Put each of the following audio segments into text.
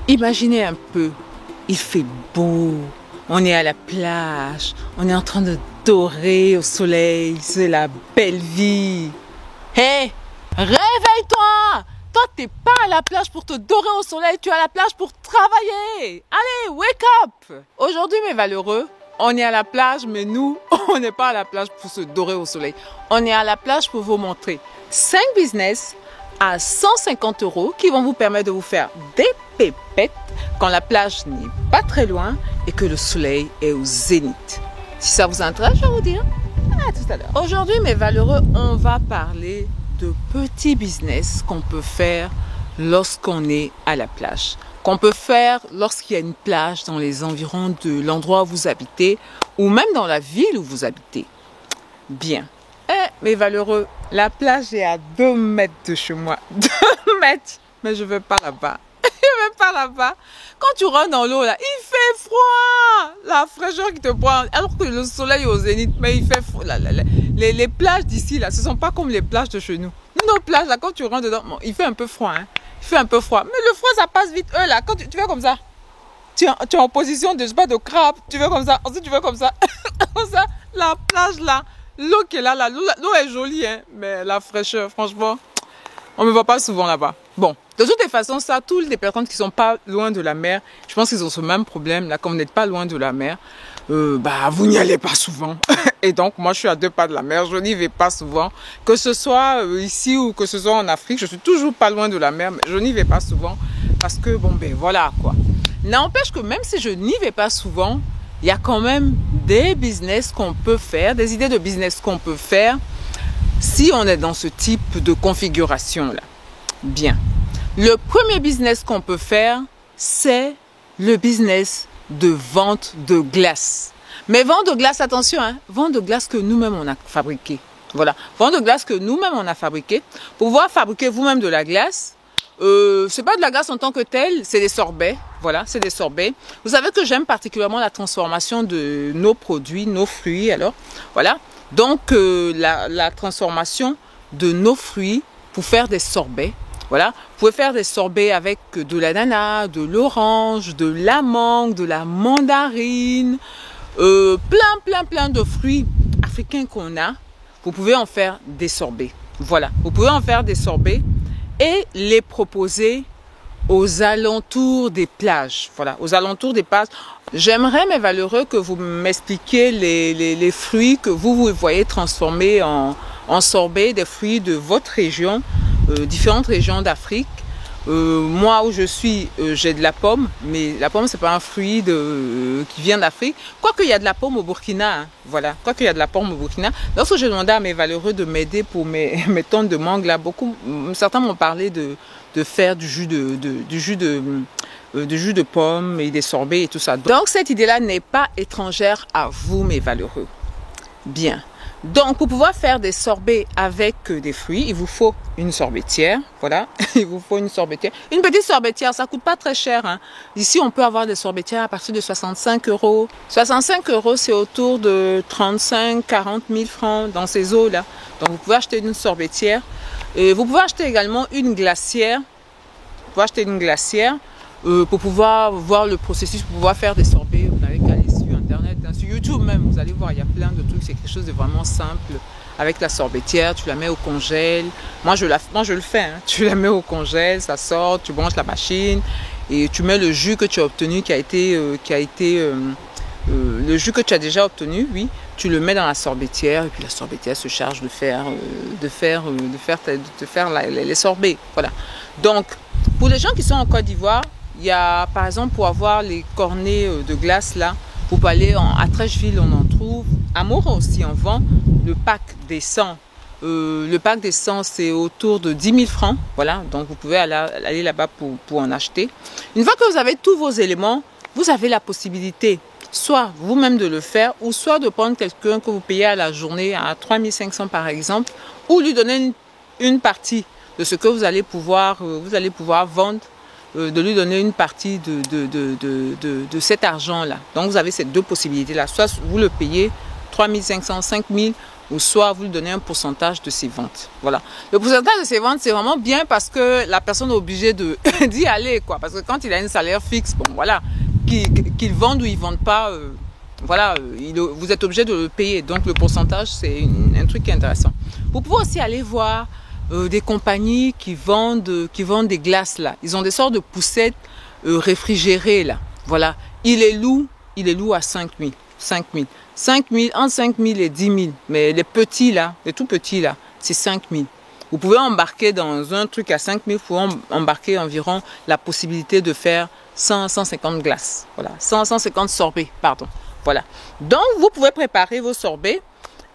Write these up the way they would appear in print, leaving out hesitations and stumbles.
Imaginez un peu, il fait beau, on est à la plage, on est en train de dorer au soleil, c'est la belle vie. Hé, réveille-toi! Toi, t'es pas à la plage pour te dorer au soleil, tu es à la plage pour travailler. Allez, wake up! Aujourd'hui, mes valeureux, on est à la plage, mais nous, on n'est pas à la plage pour se dorer au soleil. On est à la plage pour vous montrer 5 business à 150 € qui vont vous permettre de vous faire des pépettes quand la plage n'est pas très loin et que le soleil est au zénith. Si ça vous intéresse, je vais vous dire à tout à l'heure. Aujourd'hui, mes valeureux, on va parler de petits business qu'on peut faire lorsqu'on est à la plage. Qu'on peut faire lorsqu'il y a une plage dans les environs de l'endroit où vous habitez ou même dans la ville où vous habitez. Bien. Mes valeureux, la plage est à 2 mètres de chez moi. 2 mètres. Mais je ne vais pas là-bas. Je ne vais pas là-bas. Quand tu rentres dans l'eau, là, il fait froid. La fraîcheur qui te prend. Alors que le soleil est au zénith, mais il fait froid. Les plages d'ici, là, ce ne sont pas comme les plages de chez nous. Nos plages, là, quand tu rentres dedans, bon, il fait un peu froid. Hein. Il fait un peu froid. Mais le froid, ça passe vite. Eux, là, quand tu fais comme ça, tu es en position de, je sais pas, de crabe. Tu fais comme ça. Ensuite, tu fais comme ça. Comme ça, la plage, là. L'eau qui est là, l'eau est jolie, hein, mais la fraîcheur, franchement, on ne me voit pas souvent là-bas. Bon, de toutes les façons, ça, toutes les personnes qui ne sont pas loin de la mer, je pense qu'ils ont ce même problème, là, comme vous n'êtes pas loin de la mer, vous n'y allez pas souvent. Et donc, moi, je suis à 2 pas de la mer, je n'y vais pas souvent. Que ce soit ici ou que ce soit en Afrique, je suis toujours pas loin de la mer, mais je n'y vais pas souvent parce que, bon, ben voilà, quoi. N'empêche que même si je n'y vais pas souvent, il y a quand même des business qu'on peut faire, des idées de business qu'on peut faire si on est dans ce type de configuration-là. Bien. Le premier business qu'on peut faire, c'est le business de vente de glace. Mais vente de glace, attention, hein, vente de glace que nous-mêmes on a fabriqué. Voilà, vente de glace que nous-mêmes on a fabriqué. Pour pouvoir fabriquer vous-même de la glace, c'est pas de la glace en tant que telle, c'est des sorbets. Voilà, c'est des sorbets. Vous savez que j'aime particulièrement la transformation de nos produits, nos fruits. Alors, voilà. Donc, la transformation de nos fruits pour faire des sorbets. Voilà. Vous pouvez faire des sorbets avec de l'ananas, de l'orange, de la mangue, de la mandarine, plein de fruits africains qu'on a. Vous pouvez en faire des sorbets. Voilà. Vous pouvez en faire des sorbets et les proposer aux alentours des plages. Voilà, aux alentours des plages. J'aimerais, mes valeureux, que vous m'expliquiez les fruits que vous voyez transformés en sorbet, des fruits de votre région, différentes régions d'Afrique. Moi, où je suis, j'ai de la pomme, mais la pomme, c'est pas un fruit qui vient d'Afrique. Quoique, il y a de la pomme au Burkina. Hein, voilà, quoique, il y a de la pomme au Burkina. Lorsque j'ai demandé à mes valeureux de m'aider pour mes tonnes de mangue, là, certains m'ont parlé de faire du jus de pomme et des sorbets et tout ça. Donc, cette idée-là n'est pas étrangère à vous, mes valeureux. Bien. Donc, pour pouvoir faire des sorbets avec des fruits, il vous faut une sorbetière. Voilà, il vous faut une sorbetière. Une petite sorbetière, ça coûte pas très cher. Hein. Ici, on peut avoir des sorbetières à partir de 65 €. 65 €, c'est autour de 35-40 000 francs dans ces eaux-là. Donc, vous pouvez acheter une sorbetière. Et vous pouvez acheter également une glacière. Vous pouvez acheter une glacière pour pouvoir voir le processus, pour pouvoir faire des sorbets. Vous n'avez qu'à aller sur Internet, hein, sur YouTube même. Vous allez voir, il y a plein de trucs. C'est quelque chose de vraiment simple. Avec la sorbetière, tu la mets au congèle. Moi, je le fais. Hein. Tu la mets au congèle, ça sort, tu branches la machine et tu mets le jus que tu as obtenu, le jus que tu as déjà obtenu, oui, tu le mets dans la sorbetière et puis la sorbetière se charge de faire les sorbets. Voilà. Donc, pour les gens qui sont en Côte d'Ivoire, il y a, par exemple, pour avoir les cornets de glace là, vous pouvez aller à Trècheville, on en trouve. À Mora aussi, on vend le pack des 100. Le pack des 100, c'est autour de 10 000 francs. Voilà, donc vous pouvez aller là-bas pour en acheter. Une fois que vous avez tous vos éléments, vous avez la possibilité soit vous-même de le faire, ou soit de prendre quelqu'un que vous payez à la journée à 3 500 par exemple, ou lui donner une partie de ce que vous allez pouvoir vendre, de lui donner une partie de cet argent-là. Donc vous avez ces deux possibilités-là. Soit vous le payez 3 500, 5 000, ou soit vous lui donnez un pourcentage de ses ventes. Voilà. Le pourcentage de ses ventes, c'est vraiment bien parce que la personne est obligée d'y aller, quoi. Parce que quand il a un salaire fixe, bon, voilà, qu'il vende ou il ne vende pas, voilà, vous êtes obligé de le payer. Donc, le pourcentage, c'est un truc qui est intéressant. Vous pouvez aussi aller voir des compagnies qui vendent des glaces, là. Ils ont des sortes de poussettes réfrigérées, là. Voilà. Il les loue à 5 000. 5 000. 5 000, entre 5 000 et 10 000. Mais les petits là, les tout petits là, c'est 5 000. Vous pouvez embarquer dans un truc à 5 000, vous pouvez embarquer environ la possibilité de faire 150 glaces. Voilà, 150 sorbets, pardon. Voilà. Donc, vous pouvez préparer vos sorbets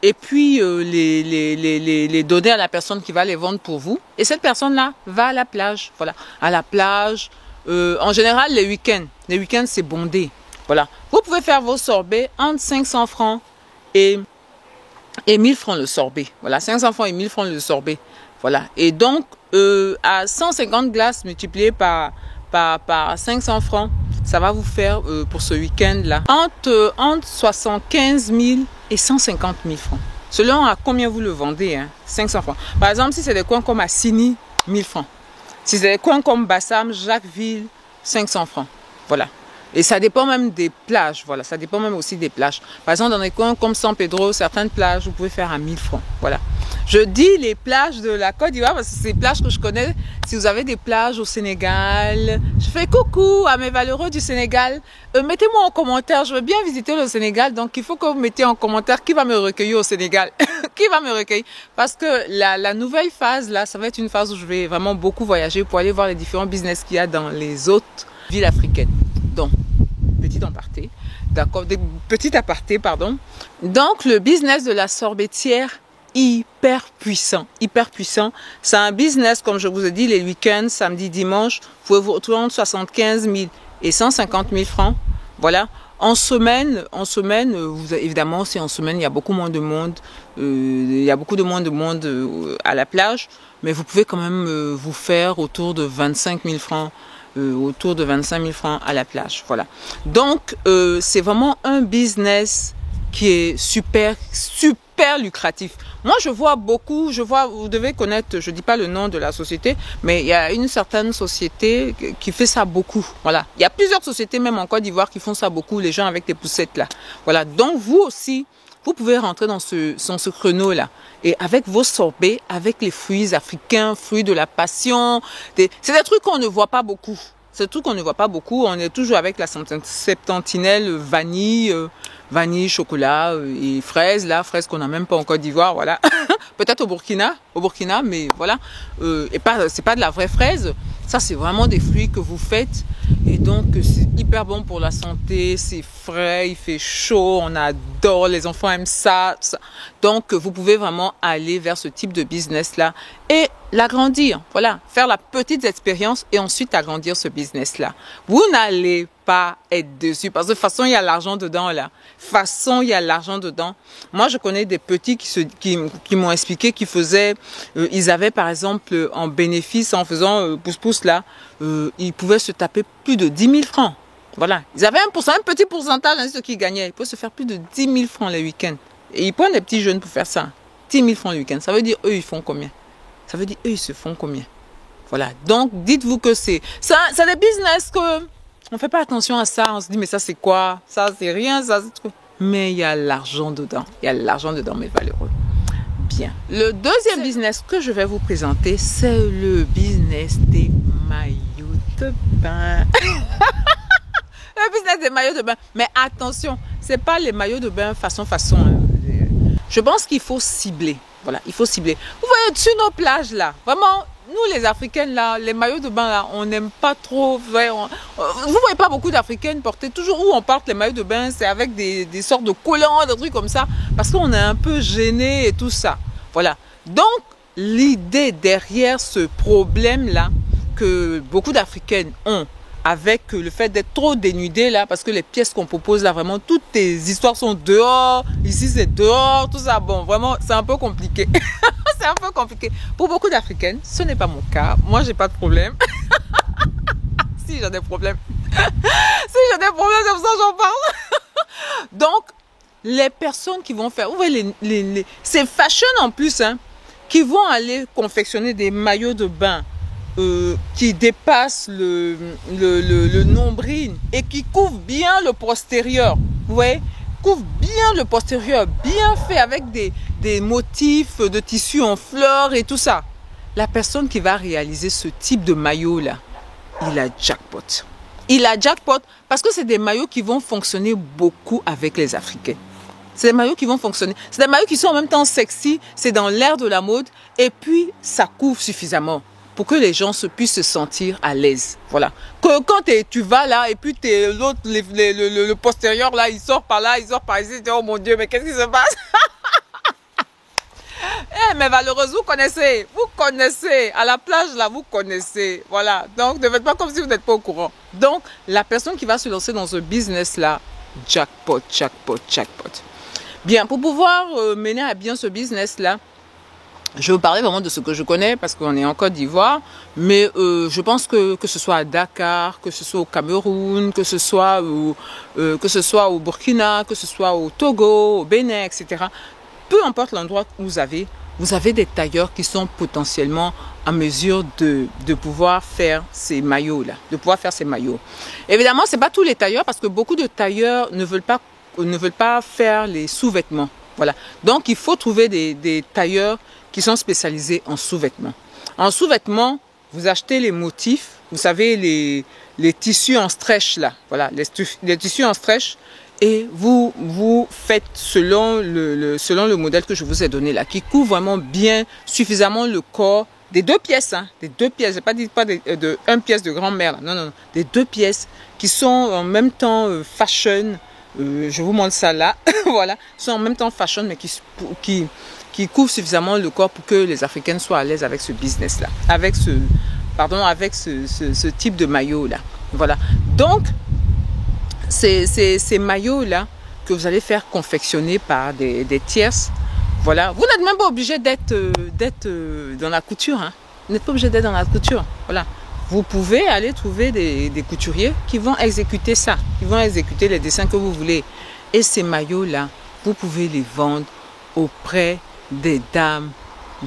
et puis les donner à la personne qui va les vendre pour vous. Et cette personne-là va à la plage. Voilà, à la plage. En général, les week-ends. Les week-ends, c'est bondé. Voilà. Vous pouvez faire vos sorbets entre 500 francs et 1000 francs le sorbet. Voilà, 500 francs et 1000 francs le sorbet. Voilà. Et donc, à 150 glaces multipliées par 500 francs, ça va vous faire pour ce week-end-là entre 75 000 et 150 000 francs. Selon à combien vous le vendez, hein, 500 francs. Par exemple, si c'est des coins comme Assini, 1000 francs. Si c'est des coins comme Bassam, Jacquesville, 500 francs. Voilà. Et ça dépend même des plages, voilà, ça dépend même aussi des plages. Par exemple, dans des coins comme San Pedro, certaines plages, vous pouvez faire à 1000 francs, voilà. Je dis les plages de la Côte d'Ivoire parce que c'est des plages que je connais. Si vous avez des plages au Sénégal, je fais coucou à mes valeureux du Sénégal. Mettez-moi en commentaire, je veux bien visiter le Sénégal, donc il faut que vous mettiez en commentaire qui va me recueillir au Sénégal. Qui va me recueillir? Parce que la nouvelle phase, là, ça va être une phase où je vais vraiment beaucoup voyager pour aller voir les différents business qu'il y a dans les autres villes africaines. Donc, petit aparté, d'accord, petit aparté, pardon. Donc, le business de la sorbetière, hyper puissant. C'est un business, comme je vous ai dit, les week-ends, samedi, dimanche, vous pouvez vous retrouver entre 75 000 et 150 000 francs. Voilà. En semaine, évidemment, c'est en semaine, il y a beaucoup moins de monde. Il y a beaucoup de moins de monde à la plage, mais vous pouvez quand même vous faire autour de 25 000 francs. Autour de 25 000 francs à la plage. Voilà. Donc, c'est vraiment un business qui est super lucratif. Moi, je vois, vous devez connaître, je dis pas le nom de la société, mais il y a une certaine société qui fait ça beaucoup. Voilà. Il y a plusieurs sociétés, même en Côte d'Ivoire, qui font ça beaucoup, les gens avec des poussettes là. Voilà. Donc, vous aussi, vous pouvez rentrer dans ce créneau-là. Et avec vos sorbets, avec les fruits africains, fruits de la passion, c'est des trucs qu'on ne voit pas beaucoup. C'est des trucs qu'on ne voit pas beaucoup. On est toujours avec la septentinelle vanille, chocolat et fraises. Là, fraises qu'on n'a même pas en Côte d'Ivoire, voilà. Peut-être au Burkina, mais voilà. C'est pas de la vraie fraise. Ça, c'est vraiment des fruits que vous faites. Et donc, c'est hyper bon pour la santé. C'est frais, il fait chaud, on adore, les enfants aiment ça. Donc, vous pouvez vraiment aller vers ce type de business-là et l'agrandir. Voilà, faire la petite expérience et ensuite agrandir ce business-là. Vous n'allez pas être dessus parce que de toute façon, il y a l'argent dedans, là. Moi, je connais des petits qui m'ont expliqué qu'ils faisaient, ils avaient par exemple en bénéfice, en faisant pouce-pouce là, ils pouvaient se taper plus de 10 000 francs. Voilà. Ils avaient un petit pourcentage de ce qu'ils gagnaient. Ils pouvaient se faire plus de 10 000 francs les week-ends. Et ils prennent des petits jeunes pour faire ça. 10 000 francs le week-end. Ça veut dire, eux, ils font combien? Ça veut dire, eux, ils se font combien? Voilà. Donc, dites-vous que c'est des business que on fait pas attention à ça. On se dit, mais ça, c'est quoi? Ça, c'est rien, ça, c'est tout. Mais il y a l'argent dedans. Il y a l'argent dedans, mes valeureux. Bien. Le deuxième business que je vais vous présenter, c'est le business des maillots de bain. Le business des maillots de bain. Mais attention, c'est pas les maillots de bain façon. Hein. Je pense qu'il faut cibler. Voilà, il faut cibler. Vous voyez, sur nos plages là, vraiment, nous les Africaines là, les maillots de bain là, on n'aime pas trop. Vous voyez pas beaucoup d'Africaines porter. Toujours où on porte les maillots de bain, c'est avec des sortes de collants, des trucs comme ça, parce qu'on est un peu gêné et tout ça. Voilà. Donc, l'idée derrière ce problème là que beaucoup d'Africaines ont, avec le fait d'être trop dénudé là, parce que les pièces qu'on propose là, vraiment, toutes tes histoires sont dehors, ici c'est dehors, tout ça, bon, vraiment, c'est un peu compliqué. C'est un peu compliqué. Pour beaucoup d'Africaines, ce n'est pas mon cas. Moi, j'ai pas de problème. Si, j'ai des problèmes. Si, j'ai des problèmes, c'est pour ça que j'en parle. Donc, les personnes qui vont faire, vous voyez, c'est fashion en plus, hein, qui vont aller confectionner des maillots de bain qui dépassent le nombril et qui couvrent bien le postérieur. Vous voyez, couvre bien le postérieur, bien fait avec des motifs de tissu en fleurs et tout ça. La personne qui va réaliser ce type de maillot-là, il a jackpot. Il a jackpot parce que c'est des maillots qui vont fonctionner beaucoup avec les Africains. C'est des maillots qui vont fonctionner. C'est des maillots qui sont en même temps sexy, c'est dans l'air de la mode et puis ça couvre suffisamment pour que les gens puissent se sentir à l'aise. Voilà. Que quand tu vas là et puis l'autre, le postérieur là, il sort par là, il sort par ici, tu dis, oh mon Dieu, mais qu'est-ce qui se passe? Mais malheureusement, vous connaissez, à la plage là, vous connaissez, voilà, donc ne faites pas comme si vous n'êtes pas au courant. Donc, la personne qui va se lancer dans ce business là, jackpot, jackpot, jackpot. Bien, pour pouvoir mener à bien ce business là, je vais vous parler vraiment de ce que je connais parce qu'on est en Côte d'Ivoire, mais je pense que ce soit à Dakar, que ce soit au Cameroun, que ce soit au Burkina, que ce soit au Togo, au Bénin, etc. Peu importe l'endroit où vous avez des tailleurs qui sont potentiellement en mesure de pouvoir faire ces maillots-là, de pouvoir faire ces maillots. Évidemment, ce n'est pas tous les tailleurs parce que beaucoup de tailleurs ne veulent pas faire les sous-vêtements. Voilà. Donc, il faut trouver des tailleurs qui sont spécialisés en sous-vêtements. En sous-vêtements, vous achetez les motifs, vous savez, les tissus en stretch là, voilà, les tissus en stretch, et vous faites selon le modèle que je vous ai donné là, qui couvre vraiment bien, suffisamment le corps, des 2 pièces, hein, des 2 pièces, je n'ai pas dit de 1 pièce de grand-mère, non, non, non, des 2 pièces qui sont en même temps fashion, je vous montre ça là, voilà, sont en même temps fashion, mais qui couvrent suffisamment le corps pour que les Africaines soient à l'aise avec ce business-là, avec ce type de maillot-là. Voilà. Donc, ces maillots-là que vous allez faire confectionner par des tierces, voilà. Vous n'êtes même pas obligé d'être dans la couture. Hein. Vous n'êtes pas obligé d'être dans la couture. Voilà. Vous pouvez aller trouver des couturiers qui vont exécuter ça, qui vont exécuter les dessins que vous voulez. Et ces maillots-là, vous pouvez les vendre auprès des dames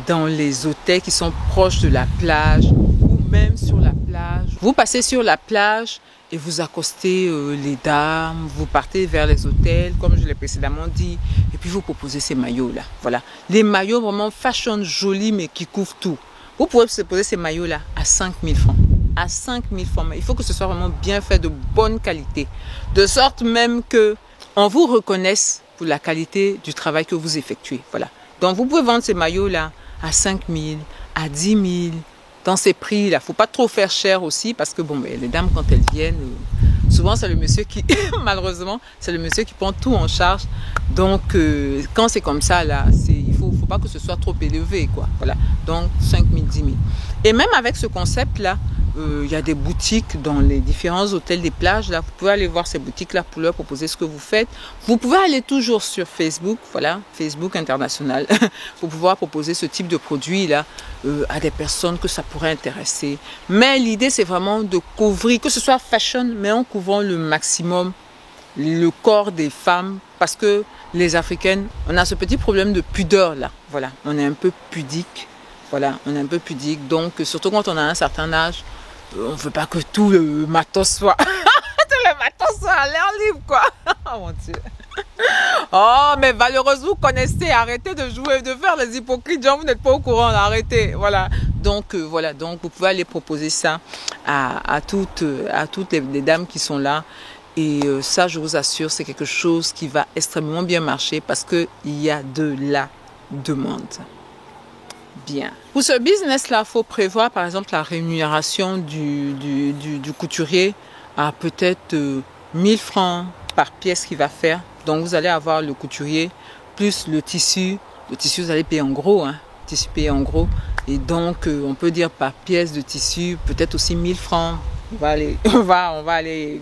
dans les hôtels qui sont proches de la plage ou même sur la plage. Vous passez sur la plage et vous accostez les dames, vous partez vers les hôtels, comme je l'ai précédemment dit, et puis vous proposez ces maillots-là. Voilà. Les maillots vraiment fashion jolis mais qui couvrent tout. Vous pouvez proposer ces maillots-là à 5 000 francs. À 5 000 francs. Mais il faut que ce soit vraiment bien fait, de bonne qualité. De sorte même qu'on vous reconnaisse pour la qualité du travail que vous effectuez. Voilà. Donc, vous pouvez vendre ces maillots-là à 5 000, à 10 000, dans ces prix-là. Il ne faut pas trop faire cher aussi parce que, bon, les dames, quand elles viennent, souvent, c'est le monsieur qui, malheureusement, c'est le monsieur qui prend tout en charge. Donc, quand c'est comme ça, là, il ne faut pas que ce soit trop élevé, quoi. Voilà. Donc, 5 000, 10 000. Et même avec ce concept-là, il y a des boutiques dans les différents hôtels des plages. Là, vous pouvez aller voir ces boutiques-là pour leur proposer ce que vous faites. Vous pouvez aller toujours sur Facebook, voilà, Facebook international, pour pouvoir proposer ce type de produit-là à des personnes que ça pourrait intéresser. Mais l'idée, c'est vraiment de couvrir, que ce soit fashion, mais en couvrant le maximum le corps des femmes, parce que les Africaines, on a ce petit problème de pudeur là. Voilà, on est un peu pudique. Voilà, on est un peu pudique. Donc, surtout quand on a un certain âge, on ne veut pas que tout le matos soit... tout le matos soit à l'air libre, quoi. Oh mon Dieu. Oh, mais malheureusement, vous connaissez. Arrêtez de jouer, de faire les hypocrites. Genre, vous n'êtes pas au courant. Arrêtez. Voilà. Donc, voilà. Donc, vous pouvez aller proposer ça à toutes les dames qui sont là. Et ça, je vous assure, c'est quelque chose qui va extrêmement bien marcher parce qu'il y a de la demande. Bien. Pour ce business-là, il faut prévoir, par exemple, la rémunération du couturier à peut-être 1000 francs par pièce qu'il va faire. Donc, vous allez avoir le couturier plus le tissu. Le tissu, vous allez payer en gros. Hein. Le tissu payé en gros. Et donc, on peut dire par pièce de tissu, peut-être aussi 1000 francs. On va aller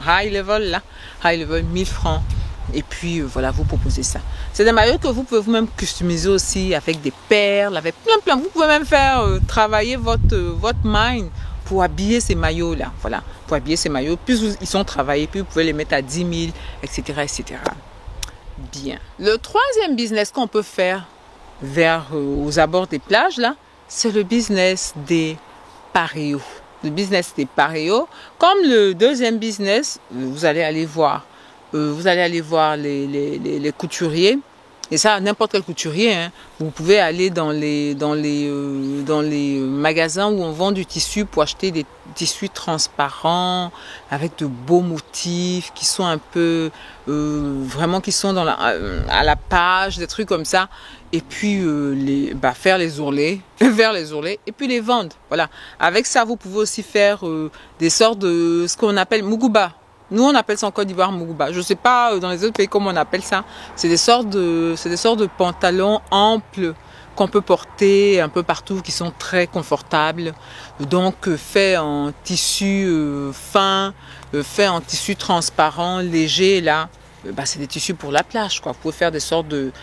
high level, là. High level, 1000 francs. Et puis, voilà, vous proposez ça. C'est des maillots que vous pouvez vous-même customiser aussi avec des perles, avec plein. Vous pouvez même faire travailler votre mind pour habiller ces maillots-là. Voilà, pour habiller ces maillots. Plus ils sont travaillés, plus vous pouvez les mettre à 10 000, etc., etc. Bien. Le troisième business qu'on peut faire vers aux abords des plages, là, c'est le business des paréos. Le business des paréos. Comme le deuxième business, vous allez aller voir les couturiers. Et ça, n'importe quel couturier, hein. Vous pouvez aller dans les magasins où on vend du tissu pour acheter des tissus transparents avec de beaux motifs qui sont un peu vraiment qui sont à la page, des trucs comme ça. Et puis faire les ourlets, faire les ourlets et puis les vendre. Voilà. Avec ça, vous pouvez aussi faire des sortes de ce qu'on appelle muguba. Nous, on appelle ça en Côte d'Ivoire muguba. Je sais pas dans les autres pays comment on appelle ça. C'est des sortes de pantalons amples qu'on peut porter un peu partout, qui sont très confortables. Donc, fait en tissu fin, fait en tissu transparent, léger, là. C'est des tissus pour la plage, quoi. Vous pouvez faire des sortes de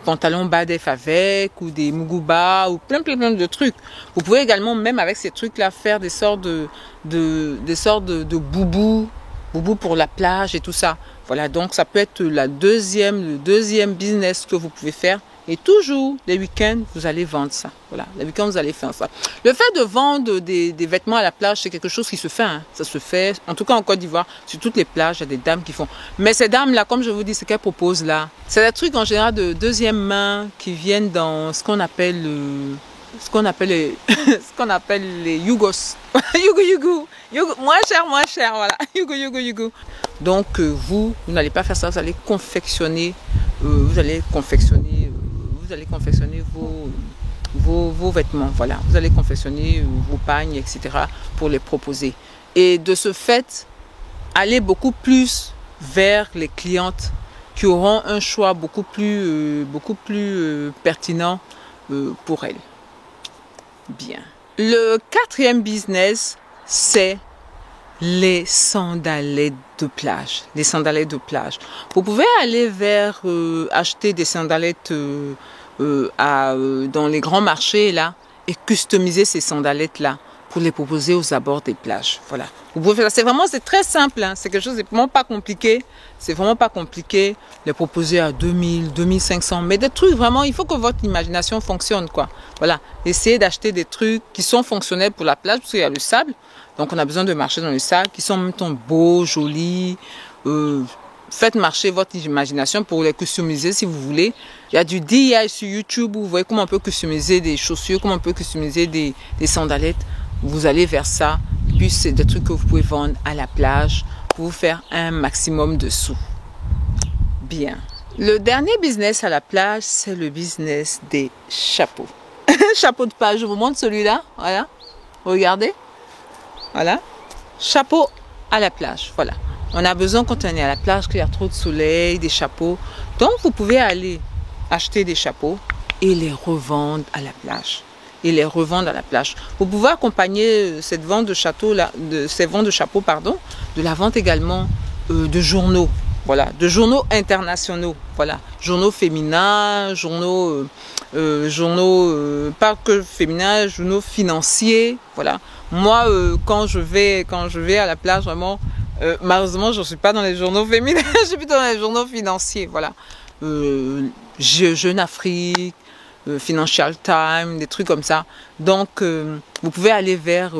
pantalons badef avec, ou des muguba, ou plein de trucs. Vous pouvez également, même avec ces trucs-là, faire des sortes de boubous pour la plage et tout ça. Voilà, donc ça peut être le deuxième business que vous pouvez faire. Et toujours, les week-ends, vous allez vendre ça. Voilà, les week-ends, vous allez faire ça. Le fait de vendre des vêtements à la plage, c'est quelque chose qui se fait. Hein. Ça se fait, en tout cas en Côte d'Ivoire, sur toutes les plages, il y a des dames qui font. Mais ces dames-là, comme je vous dis, ce qu'elles proposent là, c'est des trucs en général de deuxième main qui viennent dans ce qu'on appelle les yugos. Yugu. Moins cher, voilà. Yugu. Donc, vous n'allez pas faire ça, vous allez confectionner vos vêtements, voilà. Vous allez confectionner vos pagnes, etc. pour les proposer. Et de ce fait, allez beaucoup plus vers les clientes qui auront un choix beaucoup plus pertinent pour elles. Bien. Le quatrième business, c'est les sandalettes de plage. Les sandalettes de plage. Vous pouvez aller vers acheter des sandalettes dans les grands marchés là et customiser ces sandalettes là pour les proposer aux abords des plages. Voilà. Vous pouvez faire ça. C'est très simple. Hein. C'est quelque chose de vraiment pas compliqué. C'est vraiment pas compliqué. Les proposer à 2000, 2500. Mais des trucs vraiment, il faut que votre imagination fonctionne, quoi. Voilà. Essayez d'acheter des trucs qui sont fonctionnels pour la plage parce qu'il y a le sable. Donc, on a besoin de marcher dans le sable, qui sont en même temps beaux, jolis. Faites marcher votre imagination pour les customiser si vous voulez. Il y a du DIY sur YouTube où vous voyez comment on peut customiser des chaussures, comment on peut customiser des sandalettes. Vous allez vers ça. Puis, c'est des trucs que vous pouvez vendre à la plage pour vous faire un maximum de sous. Bien. Le dernier business à la plage, c'est le business des chapeaux. Chapeau de plage, je vous montre celui-là. Voilà. Regardez. Voilà. Chapeau à la plage. Voilà. On a besoin quand on est à la plage, qu'il y a trop de soleil, des chapeaux. Donc, vous pouvez aller acheter des chapeaux et les revendre à la plage. Vous pouvez accompagner cette vente de chapeaux, de la vente également de journaux. Voilà, de journaux internationaux. Voilà, journaux féminins, journaux pas que féminins, journaux financiers. Voilà. Moi, quand je vais à la plage, vraiment, malheureusement, je ne suis pas dans les journaux féminins, je suis plutôt dans les journaux financiers. Voilà, Jeune Afrique, Financial Times, des trucs comme ça. Donc, vous pouvez aller vers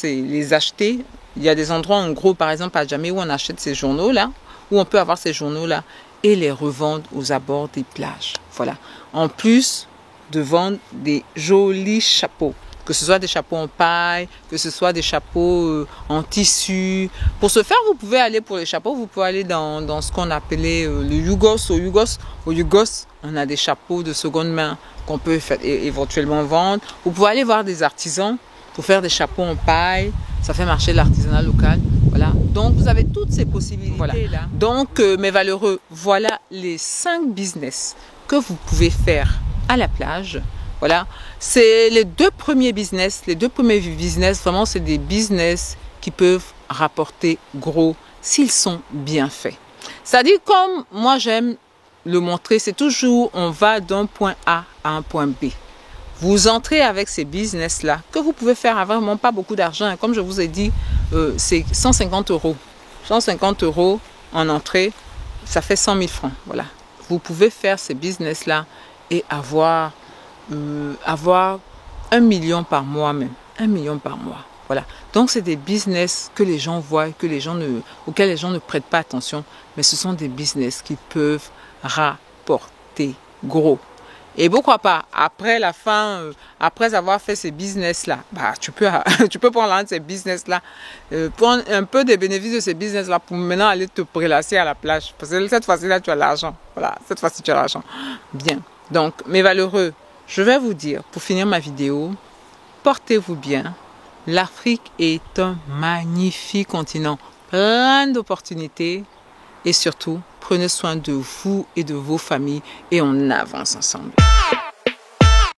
les acheter. Il y a des endroits, en gros, par exemple, à Djamé, où on achète ces journaux-là, où on peut avoir ces journaux-là et les revendre aux abords des plages. Voilà. En plus de vendre des jolis chapeaux, que ce soit des chapeaux en paille, que ce soit des chapeaux en tissu. Pour ce faire, vous pouvez aller pour les chapeaux, vous pouvez aller dans ce qu'on appelait le Yugos. Au Yugos, on a des chapeaux de seconde main qu'on peut éventuellement vendre. Vous pouvez aller voir des artisans pour faire des chapeaux en paille. Ça fait marcher l'artisanat local. Voilà. Donc, vous avez toutes ces possibilités. Voilà. Donc, mes valeureux, voilà les 5 business que vous pouvez faire à la plage. Voilà. C'est les deux premiers business. Vraiment, c'est des business qui peuvent rapporter gros s'ils sont bien faits. C'est-à-dire, comme moi, j'aime le montrer, c'est toujours, on va d'un point A à un point B. Vous entrez avec ces business-là, que vous pouvez faire à vraiment pas beaucoup d'argent. Comme je vous ai dit, c'est 150 euros. 150 euros en entrée, ça fait 100 000 francs. Voilà. vous pouvez faire ces business-là et avoir 1 million par mois même. 1 million par mois. Voilà. Donc, c'est des business que les gens voient, auxquels les gens ne prêtent pas attention, mais ce sont des business qui peuvent rapporter gros. Et pourquoi pas, après la fin, après avoir fait ces business-là, tu peux prendre l'un de ces business-là, prendre un peu des bénéfices de ces business-là pour maintenant aller te prélasser à la plage. Parce que cette fois-ci-là, tu as l'argent. Voilà, cette fois-ci, tu as l'argent. Bien. Donc, mes valeureux, je vais vous dire, pour finir ma vidéo, portez-vous bien. L'Afrique est un magnifique continent, plein d'opportunités. Et surtout, prenez soin de vous et de vos familles et on avance ensemble.